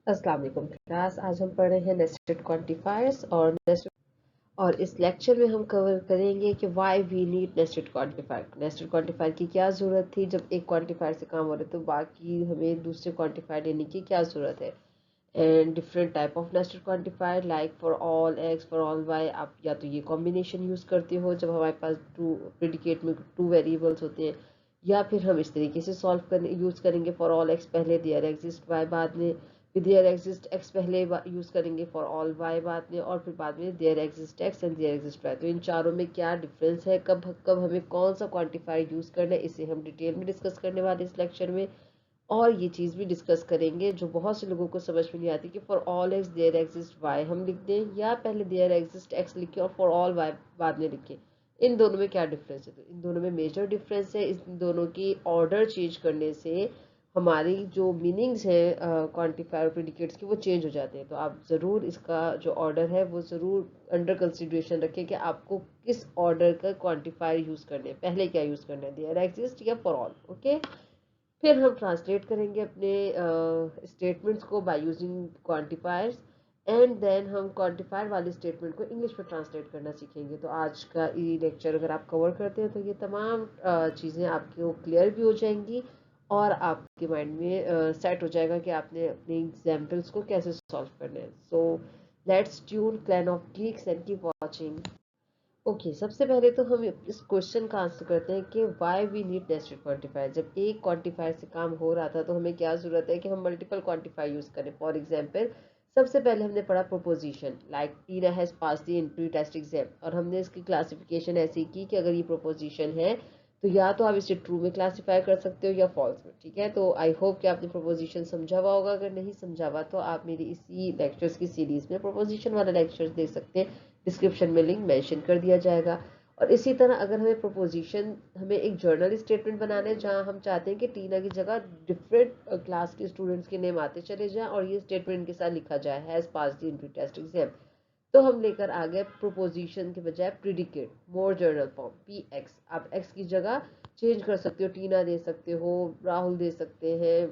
अस्सलाम वालेकुम क्लास। आज हम पढ़ रहे हैं नेस्टेड क्वांटिफायर्स और इस लेक्चर में हम कवर करेंगे कि why we need nested quantifier. Nested quantifier की क्या ज़रूरत थी जब एक क्वांटिफायर से काम हो रहा है तो बाकी हमें दूसरे क्वांटिफायर लेने की क्या ज़रूरत है। And different type of nested quantifier like for all x for all Y. आप या तो ये कॉम्बिनेशन यूज़ करते हो जब हमारे पास टू प्रेडिकेट में टू वेरिएबल्स होते हैं, या फिर हम इस तरीके से सॉल्व करने यूज़ करेंगे फॉर ऑल एक्स पहले, देयर एग्जिस्ट वाई बाद में, फिर देयर एग्जिस्ट एक्स पहले यूज़ करेंगे फॉर ऑल वाई बाद में, और फिर बाद में there exist X and there exist Y. तो इन चारों में क्या डिफरेंस है, कब कब हमें कौन सा क्वांटिफायर यूज़ करना है, इसे हम डिटेल में डिस्कस करने वाले इस लेक्चर में। और ये चीज़ भी डिस्कस करेंगे जो बहुत से लोगों को समझ में नहीं आती कि for all x there exist Y हम लिख दें या पहले देयर एग्जिस्ट एक्स लिखें और फॉर ऑल वाई बाद में लिखें। इन दोनों में क्या डिफरेंस है? तो इन दोनों में मेजर डिफरेंस है। इन दोनों की ऑर्डर चेंज करने से हमारी जो मीनिंग्स हैं क्वांटिफायर प्रेडिकेट्स की वो चेंज हो जाते हैं। तो आप ज़रूर इसका जो ऑर्डर है वो ज़रूर अंडर कंसिडरेशन रखें कि आपको किस ऑर्डर का क्वांटिफायर यूज़ करने हैं, पहले क्या यूज़ करना है, देयर एग्जिस्ट या फॉर ऑल। ओके, फिर हम ट्रांसलेट करेंगे अपने स्टेटमेंट्स को by using quantifiers, and then हम क्वांटिफायर वाले स्टेटमेंट को इंग्लिश में ट्रांसलेट करना सीखेंगे। तो आज का ये लेक्चर अगर आप कवर करते हैं तो ये तमाम चीज़ें आपको क्लियर भी हो जाएंगी और आपके माइंड में सेट हो जाएगा कि आपने अपने एग्जाम्पल्स को कैसे सॉल्व करना है। So let's tune clan of Geeks and keep watching. Okay, सबसे पहले तो हम इस क्वेश्चन का आंसर करते हैं कि why we need nested quantifier. जब एक क्वांटिफायर से काम हो रहा था तो हमें क्या ज़रूरत है कि हम मल्टीपल क्वांटिफायर यूज़ करें। फॉर एग्जांपल, सबसे पहले हमने पढ़ा proposition like Tina has pass the interview test exam, और हमने इसकी क्लासिफिकेशन ऐसी की कि अगर ये प्रोपोजिशन है तो या तो आप इसे ट्रू में क्लासीफाई कर सकते हो या फॉल्स में। ठीक है, तो आई होप कि आपने प्रोपोजिशन समझा हुआ होगा। अगर नहीं समझा हुआ तो आप मेरी इसी लेक्चर्स की सीरीज़ में प्रोपोजिशन वाला लेक्चर्स देख सकते हैं, डिस्क्रिप्शन में लिंक मेंशन कर दिया जाएगा। और इसी तरह अगर हमें प्रोपोजिशन, हमें एक जर्नल स्टेटमेंट बनाना है जहां हम चाहते हैं कि टीना की जगह डिफरेंट क्लास के स्टूडेंट्स के नेम आते चले जाएं और ये स्टेटमेंट के साथ लिखा जाए has pass the interview test exam, तो हम लेकर आ गए प्रोपोजिशन के बजाय predicate more general form P X. आप एक्स की जगह चेंज कर सकते हो, टीना दे सकते हो, राहुल दे सकते हैं,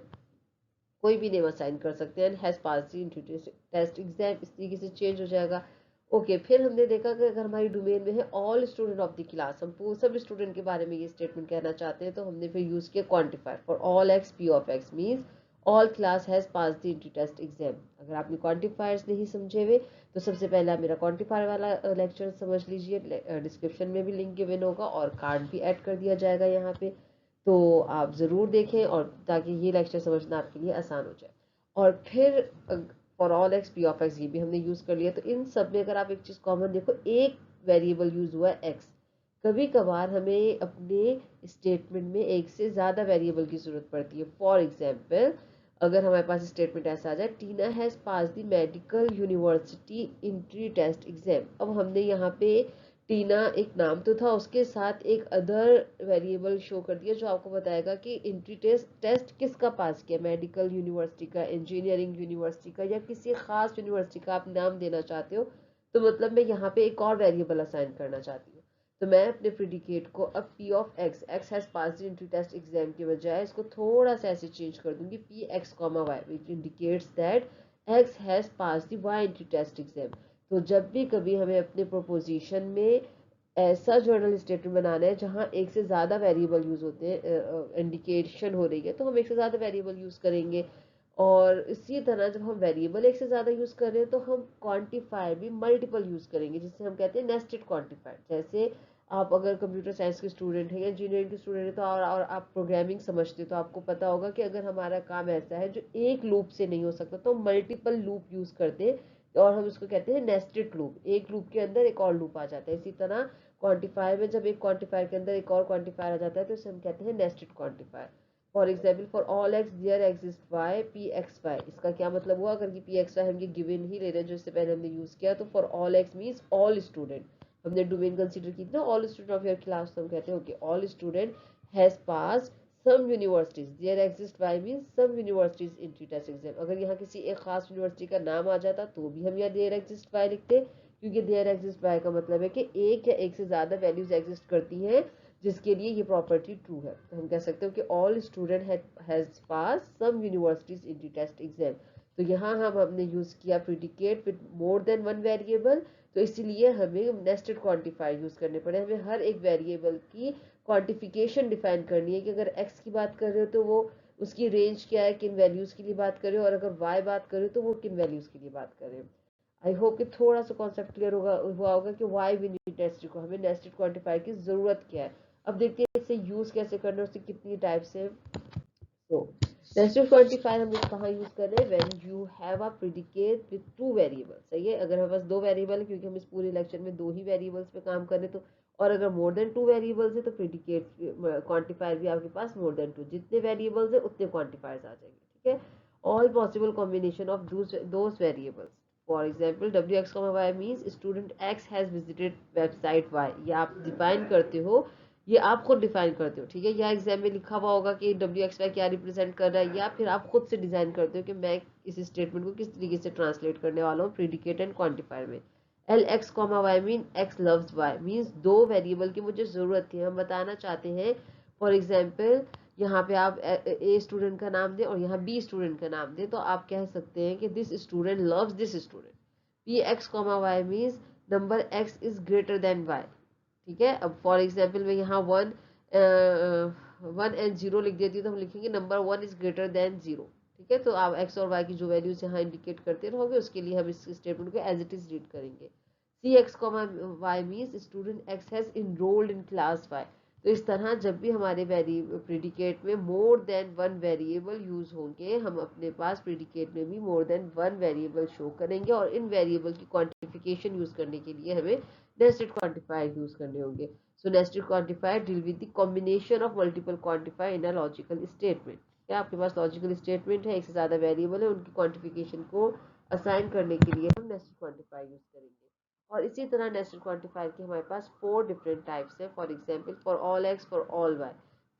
कोई भी नेम असाइन कर सकते हैं, and has pass the interview test exam, इस तरीके से चेंज हो जाएगा। ओके, फिर हमने देखा कि अगर हमारी डोमेन में है all student of the class, हम सब स्टूडेंट के बारे में ये स्टेटमेंट कहना चाहते हैं, तो हमने फिर यूज़ किया quantifier for all X P of X means all class has pass the interview test exam. अगर आपने क्वांटिफायर्स नहीं समझे हुए तो सबसे पहले आप मेरा क्वांटिफायर वाला लेक्चर समझ लीजिए, डिस्क्रिप्शन में भी लिंक गिवन होगा और कार्ड भी ऐड कर दिया जाएगा यहाँ पे, तो आप ज़रूर देखें और ताकि ये लेक्चर समझना आपके लिए आसान हो जाए। और फिर for all X P of x ये भी हमने यूज़ कर लिया। तो इन सब में अगर आप एक चीज़ कॉमन देखो, एक वेरिएबल यूज़ हुआ है एक्स। कभी कभार हमें अपने स्टेटमेंट में एक से ज़्यादा वेरिएबल की ज़रूरत पड़ती है। फॉर एग्जाम्पल, अगर हमारे पास स्टेटमेंट ऐसा आ जाए Tina has pass the medical university entry test exam, अब हमने यहाँ पे टीना एक नाम तो था, उसके साथ एक अदर वेरिएबल शो कर दिया जो आपको बताएगा कि एंट्री टेस्ट किसका पास किया, मेडिकल यूनिवर्सिटी का, इंजीनियरिंग यूनिवर्सिटी का, या किसी खास यूनिवर्सिटी का आप नाम देना चाहते हो। तो मतलब मैं यहाँ पे एक और वेरिएबल असाइन करना चाहती हूँ। तो मैं अपने प्रिडिकेट को अब P of X, X has pass the entry test exam के बजाय इसको थोड़ा सा ऐसे चेंज कर दूंगी, P X comma Y which indicates that X has pass the Y entry test exam. तो जब भी कभी हमें अपने प्रोपोजिशन में ऐसा जर्नल स्टेटमेंट बनाना है जहां एक से ज़्यादा वेरिएबल यूज़ होते हैं, इंडिकेशन हो रही है, तो हम एक से ज़्यादा वेरिएबल यूज़ करेंगे। और इसी तरह जब हम वेरिएबल एक से ज़्यादा यूज़ कर रहे हैं तो हम क्वांटिफायर भी मल्टीपल यूज़ करेंगे, जिससे हम कहते हैं नेस्टेड क्वांटिफायर। जैसे आप अगर कंप्यूटर साइंस के स्टूडेंट हैं या इंजीनियरिंग के स्टूडेंट हैं तो और आप प्रोग्रामिंग समझते हो तो आपको पता होगा कि अगर हमारा काम ऐसा है जो एक लूप से नहीं हो सकता तो मल्टीपल लूप यूज़ करते हैं, और हम उसको कहते हैं नेस्टेड लूप। एक लूप के अंदर एक और लूप आ जाता है। इसी तरह क्वांटिफायर में जब एक क्वांटिफायर के अंदर एक और क्वांटिफायर आ जाता है तो इसे हम कहते हैं nested quantifier. For example, for all x there exist Y P x Y, इसका क्या मतलब हुआ? अगर कि पी एक्स वाई हम ये गिवन ही ले रहे हैं जो इससे पहले हमने यूज़ किया, तो for all X means all student, हमने डोमेन कंसीडर की थी ना all student of your class, तो हम कहते हैं okay all student has pass some universities, there exist Y means some universities in test exam. अगर यहाँ किसी एक खास यूनिवर्सिटी का नाम आ जाता तो भी हम यहाँ देयर एग्जिस्ट वाई लिखते, क्योंकि देयर एग्जिस्ट वाई का मतलब है कि एक या एक से ज़्यादा वैल्यूज एग्जिस्ट करती हैं जिसके लिए ये प्रॉपर्टी ट्रू है। तो हम कह सकते हो कि all student has pass some universities in test exam. तो यहाँ हमने यूज किया predicate with more than one variable, तो इसीलिए हमें नेस्टेड क्वांटिफायर यूज करने पड़े। हमें हर एक वेरिएबल की क्वांटिफिकेशन डिफाइन करनी है कि अगर x की बात कर रहे हो तो वो उसकी रेंज क्या है, किन वैल्यूज के लिए बात कर रहे हो, और अगर y बात कर रहे हो तो वो किन वैल्यूज के लिए बात कर रहे हो। आई होप कि थोड़ा सा कॉन्सेप्ट क्लियर हुआ होगा कि वाई वी नीड नेस्टेड को, हमें नेस्टेड क्वांटिफायर की जरूरत क्या है। अब देखते हैं इसे यूज कैसे करना है, उससे कितनी टाइप्स है। तो नेस्टेड क्वांटिफायर हम लोग कहाँ यूज कर रहे हैं, when you have a predicate with two variable. सही है, अगर हमारे पास दो वेरिएबल है, क्योंकि हम इस पूरे लेक्चर में दो ही वेरिएबल्स पे काम कर रहे हैं, तो और अगर मोर देन टू वेरिएबल्स है तो प्रेडिकेट क्वांटिफायर भी आपके पास मोर देन टू, जितने वेरिएबल्स है उतने क्वांटिफायर्स आ जाएंगे। ठीक है, all possible combination of those variables. For example W X Y means student X has visited website Y, ये आप डिफाइन करते हो, ये आप खुद डिफाइन करते हो। ठीक है, या एग्जाम में लिखा हुआ होगा कि डब्ल्यू एक्स वाई क्या रिप्रेजेंट कर रहा है, या फिर आप खुद से डिजाइन करते हो कि मैं इस स्टेटमेंट को किस तरीके से ट्रांसलेट करने वाला हूँ प्रीडिकेट एंड क्वांटिफायर में। L X comma Y mean X loves Y, means दो वेरिएबल की मुझे जरूरत थी, हम बताना चाहते हैं। फॉर एग्जाम्पल यहाँ पे आप ए स्टूडेंट का नाम दें और यहाँ बी स्टूडेंट का नाम दें, तो आप कह सकते हैं कि this student loves this student. P X comma Y means number X is greater than Y. ठीक है, अब फॉर एग्जाम्पल मैं यहाँ वन एंड जीरो लिख देती हूँ, तो हम लिखेंगे number one is greater than zero. ठीक है, तो आप एक्स और वाई की जो वैल्यूज यहाँ इंडिकेट करते रहोगे, उसके लिए हम इस स्टेटमेंट को एज इट इज रीड करेंगे। C X comma Y means student X has enrolled in class Y. तो इस तरह जब भी हमारे प्रीडिकेट में more than one variable use होंगे, हम अपने पास प्रीडिकेट में भी more than one variable show करेंगे, और इन वेरिएबल की क्वांटिफिकेशन यूज करने के लिए हमें nested quantifier यूज करने होंगे। So nested quantifier deal with the combination of multiple quantifier in a logical statement। क्या आपके पास लॉजिकल स्टेटमेंट है, एक से ज्यादा वेरिएबल है, उनकी क्वांटिफिकेशन को असाइन करने के लिए हम नेस्टेड क्वांटिफायर यूज करेंगे। और इसी तरह नेस्टेड क्वांटिफायर के हमारे पास 4 डिफरेंट टाइप्स है। For example for all x for all Y,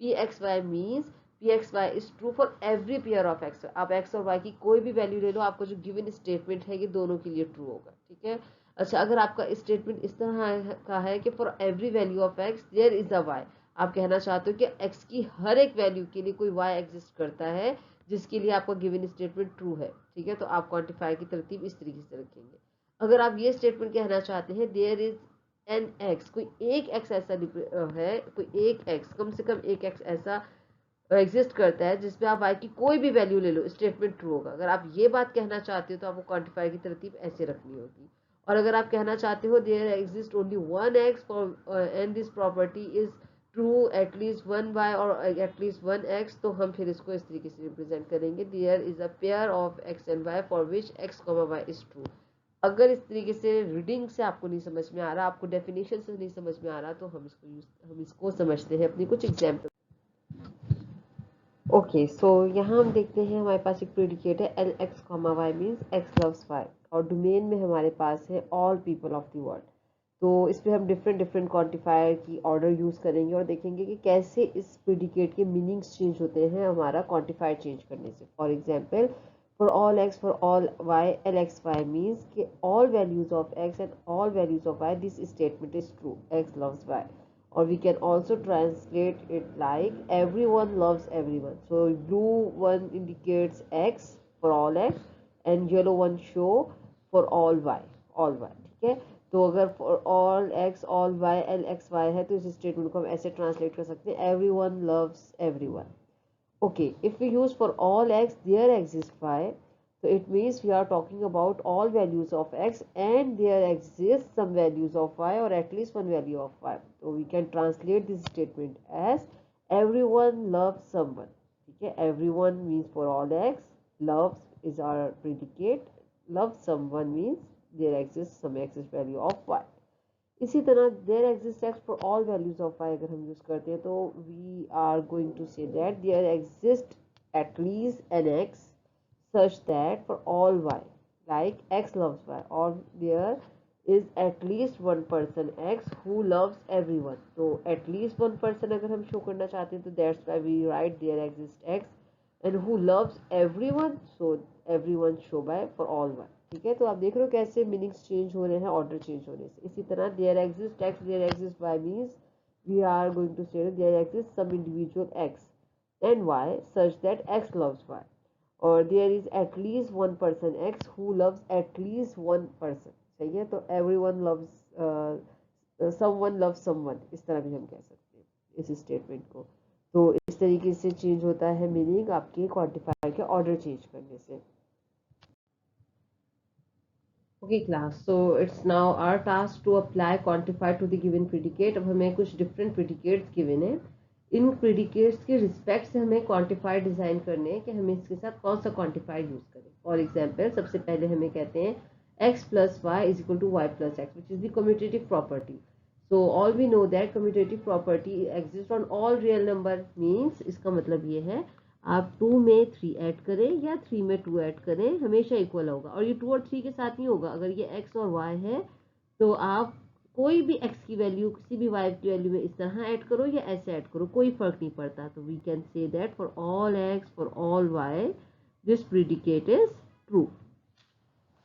P x Y means P x Y is true for every pair of X. आप एक्स और वाई की कोई भी वैल्यू ले लो, आपको जो गिवन स्टेटमेंट है ये दोनों के लिए ट्रू होगा। ठीक है, अच्छा अगर आपका स्टेटमेंट इस तरह का है कि for every value of X there is a Y, आप कहना चाहते हो कि एक्स की हर एक वैल्यू के लिए कोई वाई एग्जिस्ट करता है, जिसके लिए आपका गिवन स्टेटमेंट ट्रू है। ठीक है, तो आप क्वांटिफायर की तरतीब इस तरीके से रखेंगे। अगर आप ये स्टेटमेंट कहना चाहते हैं देयर इज एन एक्स, कोई एक एक्स ऐसा है, कोई एक एक्स, कम से कम एक एक्स ऐसा एग्जिस्ट करता है जिसमें आप वाई की कोई भी वैल्यू ले लो, स्टेटमेंट ट्रू होगा। अगर आप ये बात कहना चाहते हो तो आपको क्वांटिफायर की तरतीब ऐसे रखनी होगी। और अगर आप कहना चाहते हो there exist only one X for and this property is true at least one Y और एटलीस्ट वन एक्स, तो हम फिर इसको इस तरीके से रिप्रेजेंट करेंगे there is a pair of x and Y for which X comma Y is true. अगर इस तरीके से रीडिंग से आपको नहीं समझ में आ रहा, आपको डेफिनेशन से नहीं समझ में आ रहा, तो हम इसको समझते हैं अपनी कुछ एग्जाम्पल। ओके, सो यहाँ हम देखते हैं हमारे पास एक प्रेडिकेट है L X comma Y means X loves Y, और डोमेन में हमारे पास है all people of the world. तो इस पर हम डिफरेंट डिफरेंट क्वांटिफायर की ऑर्डर यूज़ करेंगे और देखेंगे कि कैसे इस प्रेडिकेट के मीनिंग्स चेंज होते हैं हमारा क्वांटिफायर चेंज करने से। For example for all x for all Y L X Y means कि all values of x and all values of Y this statement is true, X loves Y. Or we can also translate it like everyone loves everyone. So blue one indicates x for all x and yellow one show for all y, all y। ठीक है, तो अगर for all x all y l x y है तो इस statement को हम ऐसे ट्रांसलेट कर सकते हैं everyone loves everyone। Okay, if we use for all x there exists y, so it means we are talking about all values of x and there exists some values of y or at least one value of y. So we can translate this statement as everyone loves someone. Okay, everyone means for all x, loves is our predicate, love someone means there exists some x value of y. इसी तरह there exist X for all values of Y अगर हम use करते हैं तो we are going to say that there exist at least an X such that for all y like x loves y or there is at least one person x who loves everyone। तो at least one person अगर हम show करना चाहते हैं तो that's why we write there exists x and who loves everyone, so everyone show by for all y। ठीक है, तो आप देख रहे हो कैसे मीनिंग्स चेंज हो रहे हैं ऑर्डर चेंज होने से। इसी तरह there exist X there exist Y means we are going to say there exist some individual X and Y such that X loves Y. और there is at least one person X who loves at least one person, सही है। तो everyone loves someone loves someone, इस तरह भी हम कह सकते हैं इस स्टेटमेंट को। तो इस तरीके से चेंज होता है मीनिंग आपके क्वांटिफायर के ऑर्डर चेंज करने से। Okay class, so it's now our task to apply quantifier to the given predicate. अब हमें कुछ डिफरेंट प्रेडिकेट्स गिवन है, इन प्रेडिकेट्स के रिस्पेक्ट से हमें क्वांटिफायर डिजाइन करने हैं कि हमें इसके साथ कौन सा क्वांटिफायर यूज करें। फॉर एग्जांपल सबसे पहले हमें कहते हैं x plus y is equal to y plus x, which is the commutative property. So all we know that commutative property exists on all real number, means इसका मतलब ये है आप 2 में 3 ऐड करें या 3 में 2 ऐड करें हमेशा इक्वल होगा। और ये 2 और 3 के साथ नहीं होगा, अगर ये x और y है तो आप कोई भी x की वैल्यू किसी भी y की वैल्यू में इस तरह ऐड करो या ऐसे ऐड करो, कोई फर्क नहीं पड़ता। तो we can say that for all x for all y this predicate is true.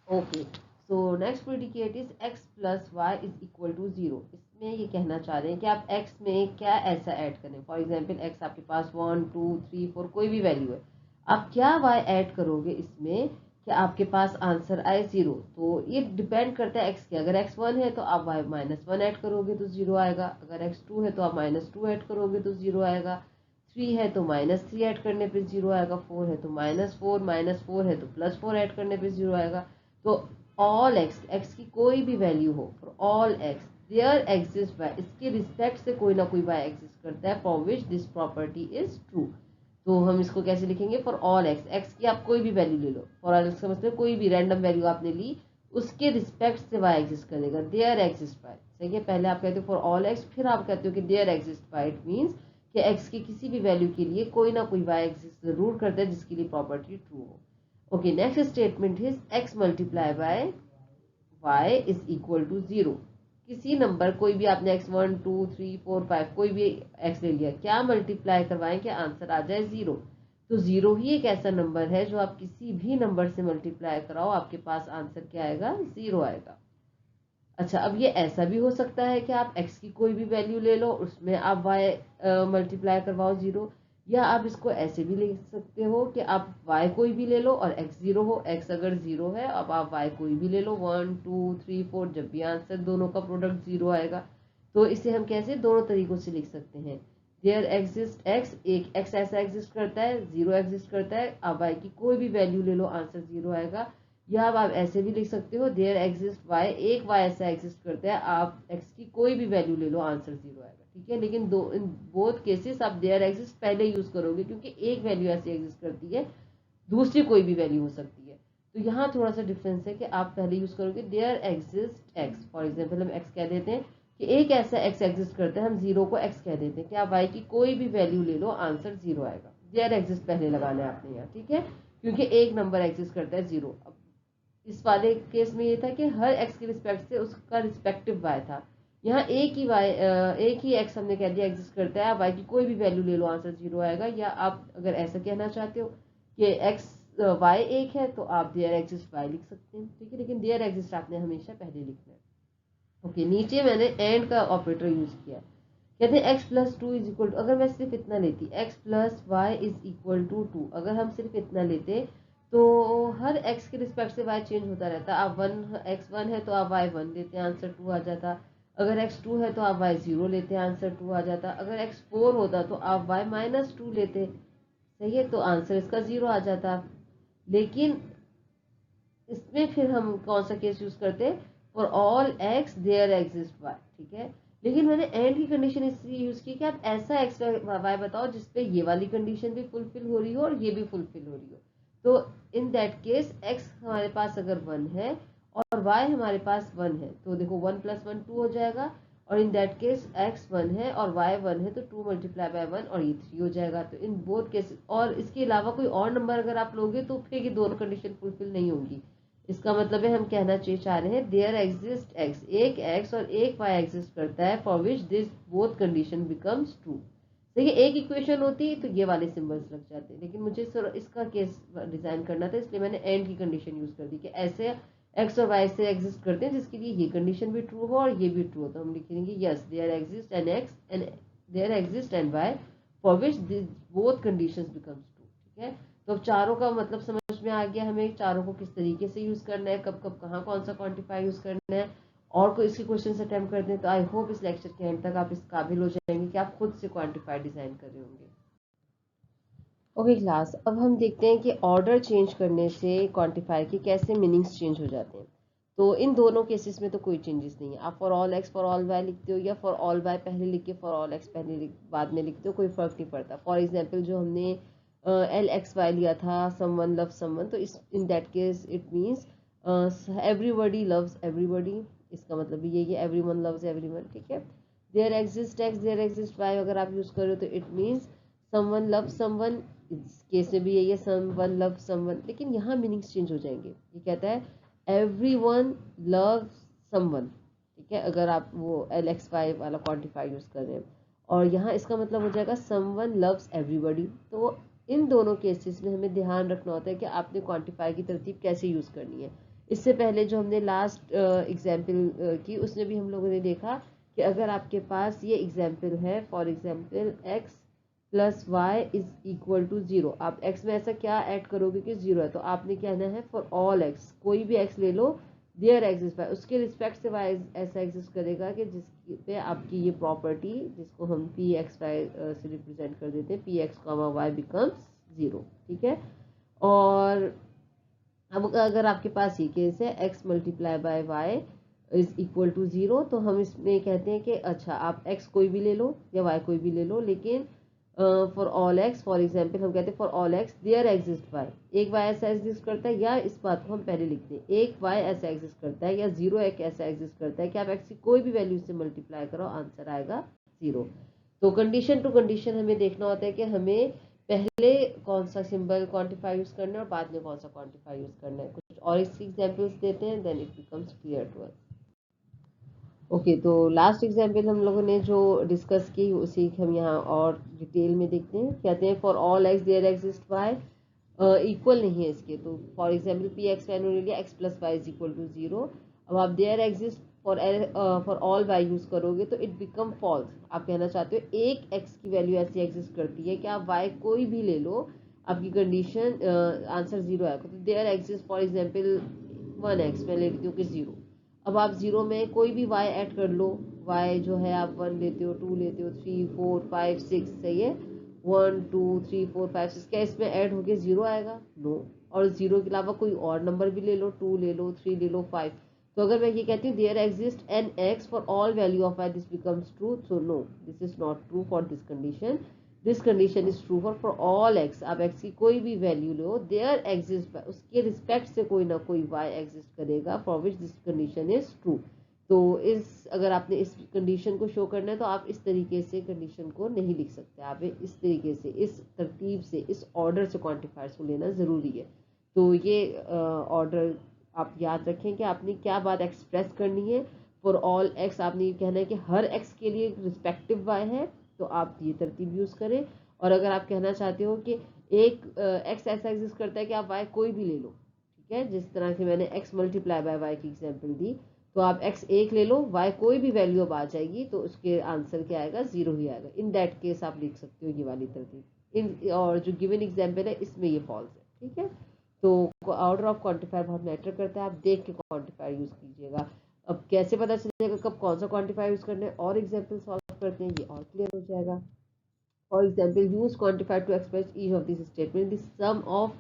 Okay, so next predicate is x plus Y is equal to 0। इसमें ये कहना चाह रहे हैं कि आप x में क्या ऐसा ऐड करें। फॉर एग्जांपल x आपके पास 1 2 3 4 कोई भी वैल्यू है, आप क्या y ऐड करोगे इसमें कि आपके पास आंसर आए 0। तो ये डिपेंड करता है x के, अगर x 1 है तो आप y माइनस 1 ऐड करोगे तो 0 आएगा, अगर x 2 है तो आप माइनस 2 ऐड करोगे तो 0 आएगा, 3 है तो माइनस 3 ऐड करने पे 0 आएगा, 4 है तो माइनस 4 है तो प्लस 4 ऐड करने पे 0 आएगा। तो ऑल एक्स, एक्स की कोई भी वैल्यू हो, for all x there exist Y, इसके रिस्पेक्ट से कोई ना कोई वाई एग्जिस्ट करता है, for which this property is true. तो हम इसको कैसे लिखेंगे, फॉर ऑल एक्स, एक्स की आप कोई भी वैल्यू ले लो, फॉर ऑल एक्स का मतलब कोई भी रैंडम वैल्यू आपने ली उसके रिस्पेक्ट से वाई एग्जिस्ट करेगा, देयर एग्जिस्ट वाई। सही है, पहले आप कहते हो फॉर ऑल एक्स, फिर आप कहते हो कि there exist Y. It means कि एक्स की किसी भी वैल्यू के लिए कोई ना कोई वाई एग्जिस्ट जरूर करता है जिसके लिए प्रॉपर्टी ट्रू हो। Okay, next statement is x multiply by y is equal to 0। किसी नंबर कोई भी आपने x 1 2 3 4 5 कोई भी x ले लिया, क्या मल्टीप्लाई करवाएं कि आंसर आ जाए 0। तो 0 ही एक ऐसा नंबर है जो आप किसी भी नंबर से मल्टीप्लाई कराओ आपके पास आंसर क्या आएगा, 0 आएगा। अच्छा, अब ये ऐसा भी हो सकता है कि आप x की कोई भी वैल्यू ले लो उसमें आप y मल्टीप्लाई करवाओ 0, या आप इसको ऐसे भी ले सकते हो कि आप y कोई भी ले लो और x 0 हो। x अगर 0 है, अब आप y कोई भी ले लो 1 2 3 4, जब भी आंसर दोनों का प्रोडक्ट 0 आएगा। तो इसे हम कैसे दोनों तरीकों से लिख सकते हैं, देयर एग्जिस्ट x, एक x ऐसा एग्जिस्ट करता है, 0 एग्जिस्ट करता है, आप y की कोई भी वैल्यू ले लो आंसर 0 आएगा। या अब आप ऐसे भी लिख सकते हो देयर एग्जिस्ट वाई, एक वाई ऐसा एग्जिस्ट करता है, आप एक्स की कोई भी वैल्यू ले लो आंसर 0 आएगा। ठीक है, लेकिन दो इन बोथ केसेस आप देयर एग्जिस्ट पहले यूज करोगे क्योंकि एक वैल्यू ऐसी एग्जिस्ट करती है, दूसरी कोई भी वैल्यू हो सकती है। तो यहाँ थोड़ा सा डिफरेंस है कि आप पहले यूज करोगे there exist X. For example हम एक्स कह देते हैं कि एक ऐसा एक्स एग्जिस्ट करता है, हम 0 को एक्स कह देते हैं कि आप वाई की कोई भी वैल्यू ले लो आंसर 0 आएगा। देयर एग्जिस्ट पहले लगाना है आपने यहाँ, ठीक है, क्योंकि एक नंबर एग्जिस्ट करता है 0। इस वाले केस में ये था कि हर एक्स के रिस्पेक्ट से उसका रिस्पेक्टिव वाई था। यहाँ एक ही एक्स हमने कह दिया एग्जिस्ट करता है, वाई की कोई भी वैल्यू ले लो आंसर 0 आएगा। या आप अगर ऐसा कहना चाहते हो कि एक्स वाई एक है तो आप देयर एग्जिस्ट वाई लिख सकते हैं, ठीक है, लेकिन देयर एग्जिस्ट आपने हमेशा पहले लिखना है। ओके, नीचे मैंने एंड का ऑपरेटर यूज किया, कहते हैं X plus 2 is equal to, अगर मैं सिर्फ इतना लेती X plus Y is equal to 2, अगर हम सिर्फ इतना लेते तो हर x के रिस्पेक्ट से y चेंज होता रहता। आप x1 है तो आप y1 लेते हैं आंसर 2 आ जाता, अगर x2 है तो आप y0 लेते हैं आंसर 2 आ जाता, अगर x4 होता तो आप y माइनस 2 लेते, सही है, तो आंसर इसका 0 आ जाता। लेकिन इसमें फिर हम कौन सा केस यूज करते हैं, for all x there exist Y, ठीक है। लेकिन मैंने एंड की कंडीशन इसलिए यूज की कि आप ऐसा एक्स वाई बताओ जिसपे ये वाली कंडीशन भी फुलफिल हो रही हो और ये भी फुलफिल हो रही हो। तो इन दैट केस x हमारे पास अगर 1 है और y हमारे पास 1 है, तो देखो 1 प्लस 1 2 हो जाएगा, और इन दैट केस x 1 है और y 1 है तो 2 मल्टीप्लाई बाय 1 और ये 3 हो जाएगा। तो इन बोथ केसेस, और इसके अलावा कोई और नंबर अगर आप लोगे तो फिर ये दोनों कंडीशन फुलफिल नहीं होंगी। इसका मतलब है हम कहना चाह रहे हैं देयर एग्जिस्ट एक्स, एक एक्स और एक वाई एग्जिस्ट करता है for which this both condition becomes true. देखिए एक इक्वेशन होती तो ये वाले सिंबल्स लग जाते, लेकिन मुझे इसका केस डिजाइन करना था इसलिए मैंने एंड की कंडीशन यूज कर दी कि ऐसे एक्स और वाई से एग्जिस्ट करते हैं जिसके लिए ये कंडीशन भी ट्रू हो और ये भी ट्रू हो। तो हम लिखेंगे yes there exist an X and there exist an Y for which this both conditions becomes true, ठीक है। तो अब चारों का मतलब समझ में आ गया हमें, चारों को किस तरीके से यूज करना है, कब कब कहाँ कौन सा क्वांटिफायर यूज करना है, और कोई इसके क्वेश्चन अटेम्प्ट करते हैं। तो आई होप इस लेक्चर के एंड तक आप इस काबिल हो जाएंगे कि आप खुद से क्वांटिफायर डिजाइन कर रहे होंगे। ओके क्लास, अब हम देखते हैं कि ऑर्डर चेंज करने से क्वांटिफायर के कैसे मीनिंग्स चेंज हो जाते हैं। तो इन दोनों केसेस में तो कोई चेंजेस नहीं है, आप for all x for all Y लिखते हो या फॉर ऑल वाई पहले लिख के फॉर ऑल एक्स पहले बाद में लिखते हो, कोई फर्क नहीं पड़ता। फॉर एग्जाम्पल जो हमने एल एक्स वाई लिया था, समवन लव समवन, तो इस in that case it means everybody loves everybody, इसका मतलब भी यही है, every one loves every one, ठीक है। There exist X there exist Y अगर आप यूज करो तो it means someone love someone, इस केस में भी यही है, समवन लव समवन, लेकिन यहाँ मीनिंग्स चेंज हो जाएंगे। ये कहता है एवरीवन लव समवन, ठीक है, अगर आप वो एल एक्स वाई वाला क्वांटिफायर यूज कर रहे हैं, और यहाँ इसका मतलब हो जाएगा समवन लव्स एवरीबडी। तो इन दोनों केसेस में हमें ध्यान रखना होता है कि आपने क्वांटिफायर की तरतीब कैसे यूज करनी है। इससे पहले जो हमने लास्ट एग्जाम्पल की उसमें भी हम लोगों ने देखा कि अगर आपके पास ये एग्जाम्पल है, for example X plus Y is equal to zero, आप एक्स में ऐसा क्या ऐड करोगे कि जीरो है, तो आपने कहना है फॉर ऑल एक्स, कोई भी एक्स ले लो, देयर एग्जिस्ट वाई, उसके रिस्पेक्ट से वाई ऐसा एग्जिस्ट करेगा कि जिस पे आपकी ये प्रॉपर्टी, जिसको हम पी एक्स वाई से रिप्रेजेंट कर देते हैं, P X comma Y becomes zero, ठीक है। और अब अगर आपके पास ये केस है X multiply by Y is equal to zero, तो हम इसमें कहते हैं कि अच्छा आप एक्स कोई भी ले लो या वाई कोई भी ले लो, लेकिन for all x, for example हम कहते हैं for all x there exist y, एक वाई ऐसा एग्जिस्ट करता है, या इस बात को हम पहले लिखते हैं एक वाई ऐसा एग्जिस्ट करता है, या जीरो एक ऐसा एग्जिस्ट करता है कि आप एक्स की कोई भी वैल्यू से मल्टीप्लाई करो आंसर आएगा जीरो। तो कंडीशन टू कंडीशन हमें देखना होता है कि हमें पहले कौन सा सिंबल क्वांटिफाई यूज करना है और बाद में कौन सा क्वांटिफाई यूज करना है। कुछ और इसकी एग्जांपल्स देते हैं, then it becomes clear to us. Okay, तो लास्ट एग्जांपल हम लोगों ने जो डिस्कस की उसी हम यहाँ और डिटेल में देखते हैं। कहते हैं for all x there exist y, equal नहीं है इसके, तो for example p x y ने लिया x plus Y is equal to zero. अब आप there exist for all y use करोगे तो इट बिकम फॉल्स, आप कहना चाहते हो एक एक्स की वैल्यू ऐसी एग्जिस्ट करती है कि आप वाई कोई भी ले लो, आपकी कंडीशन आंसर जीरो आएगा। तो there exist for example one x, मैं ले लेती हूँ कि जीरो। अब आप जीरो में कोई भी वाई ऐड कर लो, वाई जो है आप वन लेते हो, टू लेते हो, थ्री फोर फाइव सिक्स, सही है, one two three four five six, क्या इसमें ऐड होके जीरो आएगा? नो। और जीरो के अलावा कोई और नंबर भी ले लो, टू ले लो, थ्री ले लो, फाइव, तो अगर मैं ये कहती हूँ there exist an x for all value of Y, this becomes true, so no this is not true for this condition, this condition is true for all x, आप x की कोई भी वैल्यू लो, देयर एग्जिस्ट उसके respect से कोई ना कोई वाई एग्जिस्ट करेगा for which this condition is true. तो इस अगर आपने इस कंडीशन को शो करना है तो आप इस तरीके से कंडीशन को नहीं लिख सकते, आप इस तरीके से, इस तरतीब से, इस ऑर्डर से क्वांटिफायर्स को लेना ज़रूरी है। तो ये ऑर्डर आप याद रखें कि आपने क्या बात एक्सप्रेस करनी है। फॉर ऑल एक्स आपने ये कहना है कि हर एक्स के लिए रिस्पेक्टिव वाई है, तो आप ये तरतीब यूज़ करें। और अगर आप कहना चाहते हो कि एक एक्स ऐसा एग्जिस्ट करता है कि आप वाई कोई भी ले लो, ठीक है, जिस तरह से मैंने एक्स मल्टीप्लाई बाय वाई की एग्जांपल दी, तो आप एक्स एक ले लो, वाई कोई भी वैल्यू अब आ जाएगी, तो उसके आंसर क्या आएगा? जीरो ही आएगा। इन दैट केस आप लिख सकते हो ये वाली तरतीब। इन और जो गिवन एग्जांपल है इसमें ये फॉल्स है, ठीक है। तो ऑर्डर ऑफ क्वांटिफायर बहुत मैटर करता है, आप देख के क्वांटिफायर यूज कीजिएगा। अब कैसे पता चलेगा कब कौन सा क्वांटिफायर यूज करना है, और एग्जाम्पल सॉल्व करते हैं, ये और क्लियर हो जाएगा। For example, use quantifier to express each of these statement. The sum of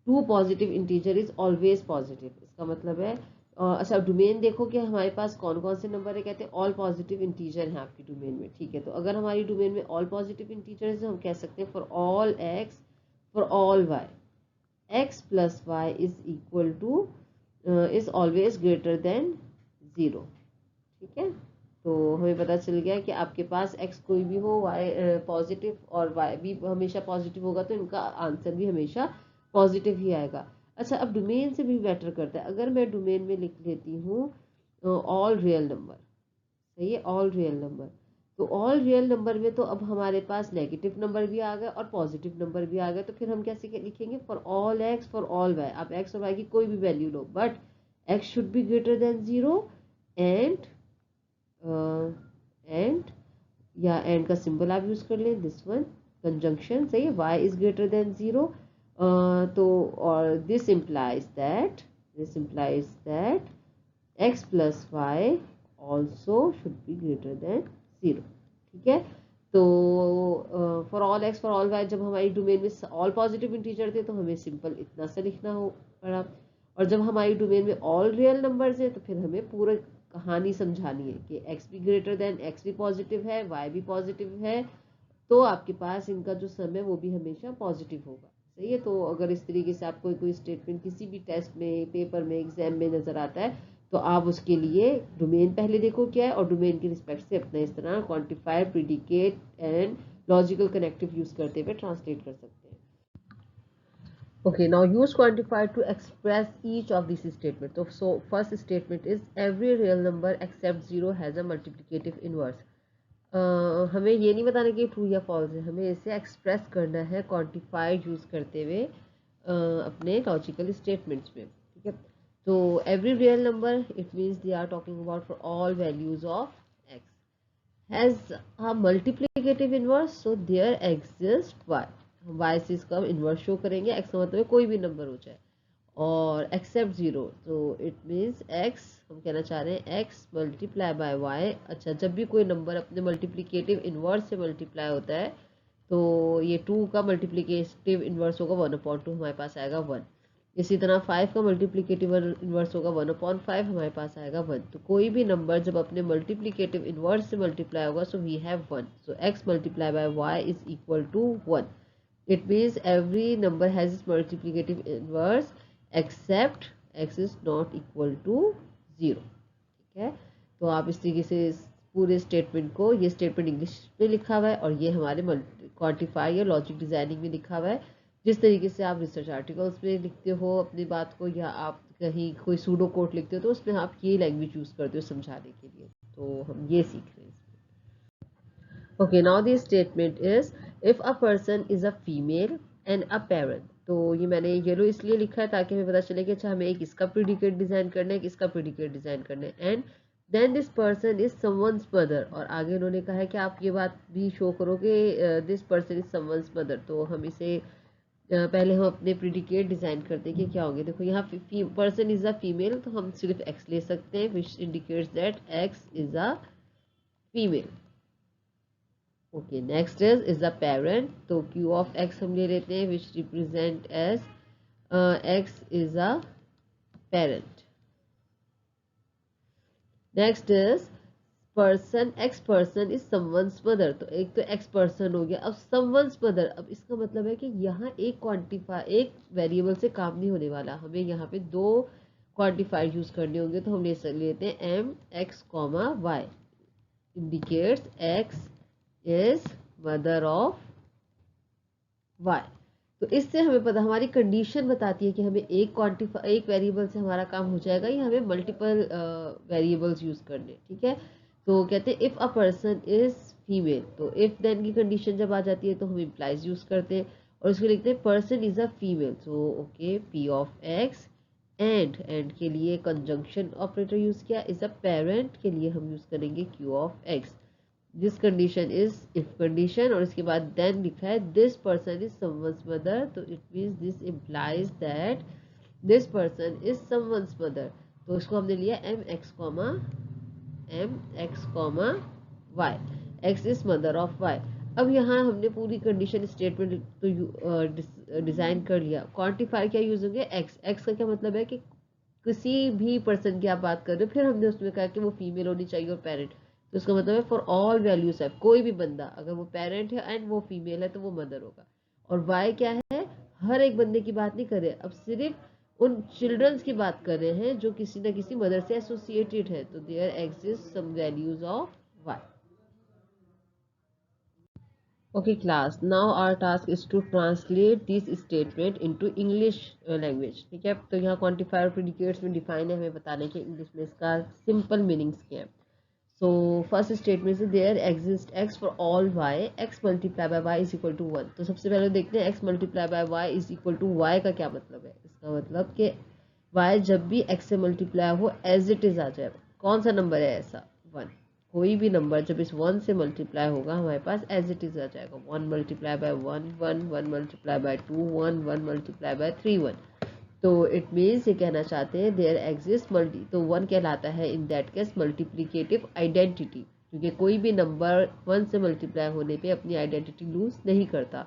two positive integer is always positive. इसका मतलब है अच्छा डोमेन देखो कि हमारे पास कौन कौन से नंबर है, कहते हैं ऑल पॉजिटिव इंटीजर हैं आपकी डोमेन में, ठीक है। तो अगर हमारी डोमेन में ऑल पॉजिटिव इंटीजर है तो हम कह सकते हैं for all x for all y, x plus Y is equal to is always greater than zero, ठीक है। तो हमें पता चल गया कि आपके पास एक्स कोई भी हो, वाई पॉजिटिव और वाई भी हमेशा पॉजिटिव होगा, तो इनका आंसर भी हमेशा पॉजिटिव ही आएगा। अच्छा, अब डोमेन से भी मैटर करता है। अगर मैं डोमेन में लिख लेती हूँ ऑल रियल नंबर, सही है, ऑल रियल नंबर, तो ऑल रियल नंबर में तो अब हमारे पास नेगेटिव नंबर भी आ गए और पॉजिटिव नंबर भी आ गए, तो फिर हम कैसे लिखेंगे? For all x for all Y, आप एक्स और वाई की कोई भी वैल्यू लो, but x should be greater than zero, and and या एंड का सिंबल आप यूज कर लें, दिस वन कंजंक्शन, सही है, y is greater than zero, तो और this implies that x plus y also should be greater than 0। ठीक है, तो for all x for all y जब हमारी डोमेन में ऑल पॉजिटिव इंटीजर थे तो हमें सिंपल इतना सा लिखना हो पड़ा, और जब हमारी डोमेन में ऑल रियल नंबर्स है तो फिर हमें पूरा कहानी समझानी है कि x भी ग्रेटर देन x भी पॉजिटिव है, y भी पॉजिटिव है, तो आपके पास इनका जो सम है वो भी हमेशा पॉजिटिव होगा। सही है, तो अगर इस तरीके से आपको कोई स्टेटमेंट किसी भी टेस्ट में, पेपर में, एग्जाम में नजर आता है तो आप उसके लिए डोमेन पहले देखो क्या है, और डोमेन के रिस्पेक्ट से अपना इस तरह quantifier, predicate and logical connective use करते हुए ट्रांसलेट कर सकते हैं। Okay, now use quantifier to express each of these statements. So first statement is every real number except 0 has a multiplicative inverse. हमें ये नहीं बताना कि ट्रू या फॉल्स है, हमें इसे एक्सप्रेस करना है क्वांटिफायर यूज करते हुए अपने लॉजिकल स्टेटमेंट्स में। ठीक है, तो every real number it means they are talking about for all values of x has a multiplicative inverse, so there exist y से इसका इन्वर्स शो करेंगे, एक्स का मतलब कोई भी नंबर हो जाए, और एक्सेप्ट 0 तो इट मीन्स एक्स, हम कहना चाह रहे हैं एक्स मल्टीप्लाई बाय वाई। अच्छा, जब भी कोई नंबर अपने मल्टीप्लिकेटिव इन्वर्स से मल्टीप्लाई होता है तो ये 2 का मल्टीप्लिकेटिव इन्वर्स होगा 1/2, हमारे पास आएगा 1। इसी तरह 5 का मल्टीप्लिकेटिव इन्वर्स होगा 1/5, हमारे पास आएगा 1। तो कोई भी नंबर जब अपने मल्टीप्लिकेटिव इन्वर्स से मल्टीप्लाई होगा so we have 1, so x multiply by Y is equal to 1। It means every number has its multiplicative inverse except x is not equal to 0। ठीक है, तो आप इस तरीके से इस पूरे स्टेटमेंट को, ये स्टेटमेंट इंग्लिश में लिखा हुआ है और ये हमारे क्वांटिफाई या लॉजिक डिजाइनिंग में लिखा हुआ है। जिस तरीके से आप रिसर्च आर्टिकल्स में लिखते हो अपनी बात को, या आप कहीं कोई सूडो कोड लिखते हो तो उसमें आप ये लैंग्वेज यूज करते हो समझाने के लिए, तो हम ये सीख रहे हैं। Okay, now the statement is if a person is a female and a parent। तो ये मैंने येलो इसलिए लिखा है ताकि हमें पता चले कि अच्छा हमें एक इसका प्रीडिकेट डिजाइन करना है, एक इसका प्रीडिकेट डिजाइन करना है, and then this person is someone's mother. और आगे उन्होंने कहा है कि आप ये बात भी शो करो कि this person is someone's mother. तो हम इसे पहले हम अपने प्रीडिकेट डिजाइन करते हैं कि क्या होंगे। देखो यहाँ पर्सन इज अ फीमेल तो हम सिर्फ एक्स ले सकते हैं, which indicates that x is a female. Okay, next is the parent, तो q ऑफ x हम ले लेते हैं which represent as x is a parent. Next is person, x person is someone's mother. तो एक तो x पर्सन हो गया, अब समवंस मदर, अब इसका मतलब है कि यहाँ एक क्वांटिफाई, एक वेरिएबल से काम नहीं होने वाला, हमें यहाँ पे दो क्वांटिफायर यूज करने होंगे। तो हम ले लेते हैं M x comma y indicates x is mother of y। तो इससे हमें पता, हमारी कंडीशन बताती है कि हमें एक वेरिएबल से हमारा काम हो जाएगा या हमें मल्टीपल वेरिएबल्स यूज करने। ठीक है, तो कहते हैं if a person is female, तो इफ देन की कंडीशन जब आ जाती है तो हम इम्प्लाइज यूज करते हैं और उसको लिखते हैं person is a female. So okay, p of x and के लिए कंजंक्शन ऑपरेटर यूज किया, इज अ पेरेंट के लिए हम यूज करेंगे q of x। This condition is if condition, और इसके बाद देन लिखा है this person is someone's mother, तो it means this implies that this person is someone's mother. तो इसको हमने लिया M x comma Y, X is mother of Y. अब यहाँ हमने पूरी कंडीशन स्टेटमेंट तो डिजाइन कर लिया। क्वांटिफायर क्या यूज होंगे, एक्स। एक्स का क्या मतलब है कि किसी भी पर्सन की आप बात कर रहे हो, फिर हमने उसमें कहा कि वो फीमेल होनी चाहिए और पेरेंट, तो उसका मतलब है फॉर ऑल वैल्यूज है, कोई भी बंदा अगर वो पेरेंट है एंड वो फीमेल है तो वो मदर होगा। और वाई क्या है, हर एक बंदे की बात नहीं कर रहे, अब सिर्फ उन चिल्ड्रंस की बात कर रहे हैं जो किसी ना किसी मदर से एसोसिएटेड है, तो there exist some values of y. Okay class, now our task is to translate this statement into English language। ठीक है, तो यहाँ quantifier predicates में define है, हमें बताने के इंग्लिश में इसका simple meanings क्या है। So first statement is there exists x for all y, x multiply by y is equal to 1। तो सबसे पहले देखते हैं x multiply by y is equal to y का क्या मतलब है। इसका मतलब कि y जब भी x से मल्टीप्लाई हो एज इट इज आ जाए, कौन सा नंबर है ऐसा, 1। कोई भी नंबर जब इस 1 से मल्टीप्लाई होगा हमारे पास एज इट इज आ जाएगा। 1 multiply by 1 1, 1 multiply by 2 1, 1 multiply by 3 1। तो इट मीन्स ये कहना चाहते हैं देयर एग्जिस्ट मल्टी, तो 1 कहलाता है इन दैट केस मल्टीप्लिकेटिव आइडेंटिटी, क्योंकि कोई भी नंबर 1 से मल्टीप्लाई होने पे अपनी आइडेंटिटी लूज नहीं करता।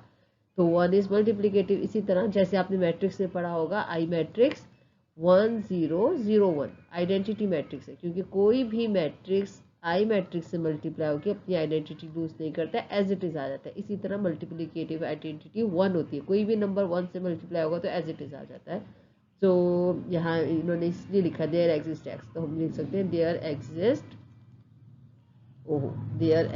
तो 1 इज मल्टीप्लिकेटिव। इसी तरह जैसे आपने मैट्रिक्स में पढ़ा होगा आई मैट्रिक्स 1 0 0 1 आइडेंटिटी मैट्रिक्स है, क्योंकि कोई भी मैट्रिक्स आई मैट्रिक्स से मल्टीप्लाई होकर अपनी आइडेंटिटी लूज नहीं करता है, एज इट इज आ जाता है। इसी तरह मल्टीप्लिकेटिव आइडेंटिटी 1 होती है, कोई भी नंबर 1 से मल्टीप्लाई होगा तो एज इट इज आ जाता है। तो यहाँ इन्होंने इसलिए लिखा देयर एग्जिस्ट एक्स, तो हम लिख सकते हैं there exist, oh there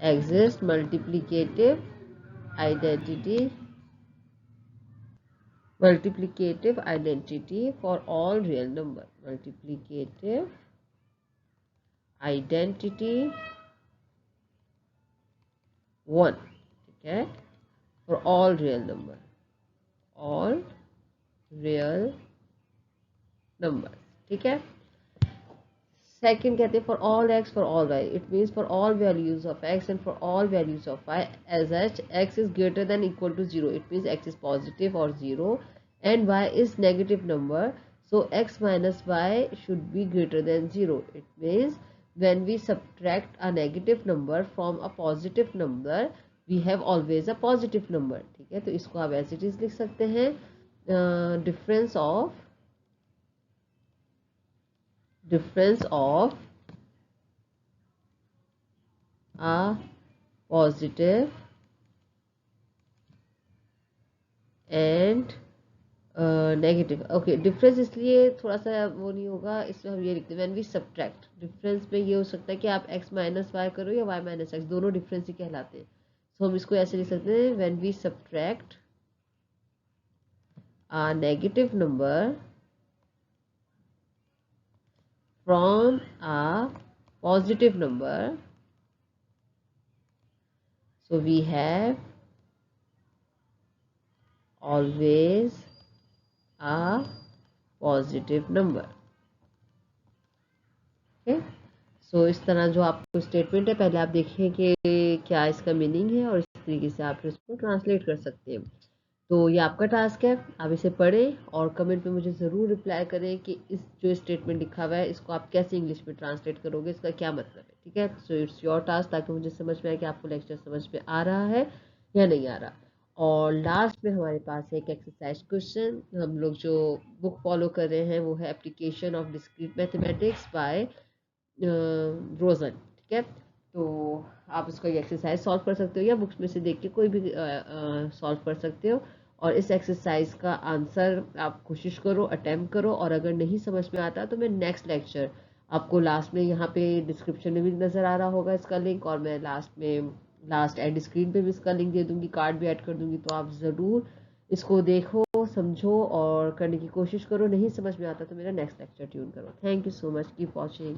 exist multiplicative identity for all real number, multiplicative identity 1, ठीक है, for all real number, ठीक है। सेकंड कहते हैं for all x for all y, it means for all values of x and for all values of y as h x is greater than equal to 0, it means x is positive और 0 and y is negative number, so x minus y should be greater than 0. It means when we subtract a negative number from a positive number we have always a positive number, ठीक है। तो इसको आप as it is लिख सकते हैं difference of a positive and negative. Okay, difference इसलिए थोड़ा सा वो नहीं होगा, इसमें हम ये लिखते हैं व्हेन वी सब्ट्रैक्ट। डिफरेंस में ये हो सकता है कि आप x माइनस वाई करो या y माइनस एक्स, दोनों डिफरेंस ही कहलाते हैं। तो हम इसको ऐसे लिख सकते हैं when we subtract a negative number from a positive number, so we have always a positive number. Okay, so इस तरह जो आपको स्टेटमेंट है पहले आप देखिए कि क्या इसका मीनिंग है और इस तरीके से आप इसको ट्रांसलेट कर सकते हैं। तो ये आपका टास्क है, आप इसे पढ़ें और कमेंट में मुझे ज़रूर रिप्लाई करें कि इस जो स्टेटमेंट लिखा हुआ है इसको आप कैसे इंग्लिश में ट्रांसलेट करोगे, इसका क्या मतलब है, ठीक है। सो इट्स योर टास्क, ताकि मुझे समझ में आए कि आपको लेक्चर समझ में आ रहा है या नहीं आ रहा। और लास्ट में हमारे पास है एक एक्सरसाइज क्वेश्चन। हम लोग जो बुक फॉलो कर रहे हैं वो है application of discrete mathematics by Rosen, ठीक है। तो आप इसको ये एक्सरसाइज सॉल्व कर सकते हो या बुक्स में से देख के कोई भी सॉल्व कर सकते हो। और इस एक्सरसाइज का आंसर आप कोशिश करो, अटेम्प्ट करो, और अगर नहीं समझ में आता तो मैं नेक्स्ट लेक्चर आपको लास्ट में यहाँ पे डिस्क्रिप्शन में भी नज़र आ रहा होगा इसका लिंक, और मैं लास्ट एंड स्क्रीन पे भी इसका लिंक दे दूँगी, कार्ड भी ऐड कर दूँगी। तो आप ज़रूर इसको देखो, समझो और करने की कोशिश करो। नहीं समझ में आता तो मेरा नेक्स्ट लेक्चर ट्यून करो। Thank you so much, keep watching.